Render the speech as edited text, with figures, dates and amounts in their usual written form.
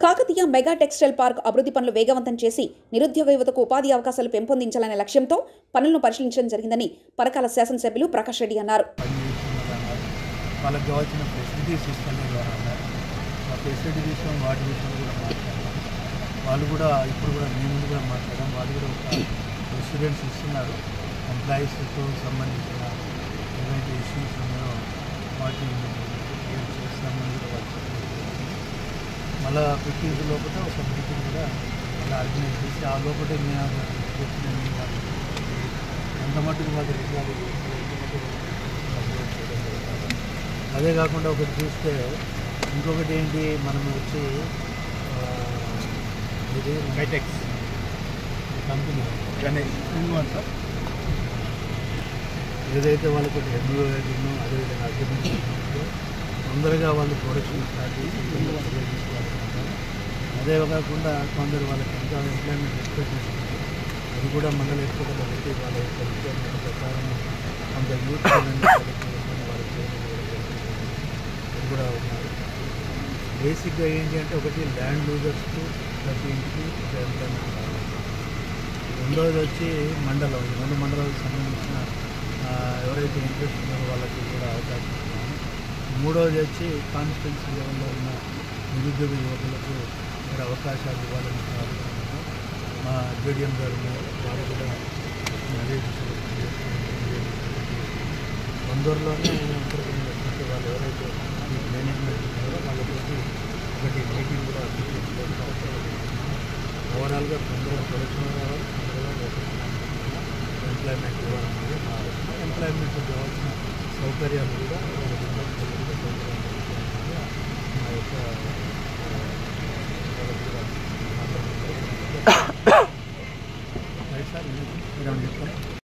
Kakatiya mega textile park అభివృద్ధి పనులు వేగవంతం చేసి నిరుద్యోగ యువతకు ఉపాధి అవకాశాలు పెంపొందించాలనే లక్ష్యంతో పనులను పరిశీలించడం జరిగిందని పరకాల శాసనసభ్యులు ప్రకాష్ రెడ్డి అన్నారు. వాళ్ళకి కావాల్సిన ఫెసిలిటీస్ ఇస్తానే అన్నారు. ఆ ఫెసిలిటీ విషయం వాటి విషయంలో కూడా మాట్లాడాం. వాళ్ళు కూడా ఇప్పుడు కూడా మీ ముందు కూడా మాట్లాడాం. వాళ్ళు కూడా ఒక రెసిడెన్స్ ఇస్తున్నారు. ఎంప్లాయీస్తో సంబంధించిన ఏవైతే ఇష్యూస్ ఉన్నాయో వాటిని చేస్తామని కూడా వాళ్ళు మళ్ళీ 15th లోపల ఒక మీటింగ్ కూడా అలా ఆర్గనైజ్ చేసి ఆ లోపల మేము వచ్చిన ఎంత మట్టుకు మాకు రిజాల్వ్ అదే కాకుండా ఒకటి చూస్తే ఇంకొకటి ఏంటి మనం వచ్చి ఇది హైటెక్స్ కంపెనీ ఏదైతే వాళ్ళకి ఎంబ్రాయిడరీనో అదేవిధంగా అగ్రిమెంట్ తొందరగా వాళ్ళు ప్రొడక్షన్ స్టార్ట్ చేసి తీసుకోవాలనుకుంటారు. అదే కాకుండా కొందరు వాళ్ళకి ఇంకా ఎంప్లాయ్మెంట్ ఎక్స్పెక్ట్ చేస్తున్నారు. అది కూడా మండల ఎక్స్పెక్ట్ పెట్టి వాళ్ళ యొక్క రిక్వైర్మెంట్ ప్రకారం కొంత యూత్ వాళ్ళకి అది కూడా ఉన్నారు. బేసిక్గా ఏంటి అంటే ఒకటి ల్యాండ్ లూజర్స్కు ప్రతి ఇంటికి ఒక ఎంప్లాయ్మెంట్ కావాలి. రెండవది వచ్చి మండలం, ఈ 2 మండలాలకు సంబంధించిన ఎవరైతే ఇంట్రెస్ట్ ఉన్నారో వాళ్ళకి కూడా అవకాశం ఇస్తున్నాము. మూడవది వచ్చి కాన్స్టిట్యున్సీ లెవెల్లో ఉన్న నిరుద్యోగ యువకులకు మరి అవకాశాలు ఇవ్వాలని ఆలోచిస్తున్నాం. మా జేడీఎం గారు వారు కూడా అదే తొందరలోనే అంతర్గతంగా వాళ్ళు ఎవరైతే ఈ మేనేజ్మెంట్ ఉన్నారో వాళ్ళకి ఒకటి మీటింగ్ కూడా ఓవరాల్గా తొందరగా ప్రొడక్షన్ రావాలి, తొందరగా ఎంప్లాయ్మెంట్ ఇవ్వాలన్నది మా ఆలోచన. ఎంప్లాయ్మెంట్కి కావాల్సిన సౌకర్యాలు కూడా మా యొక్క సార్ మీరు చెప్తారు.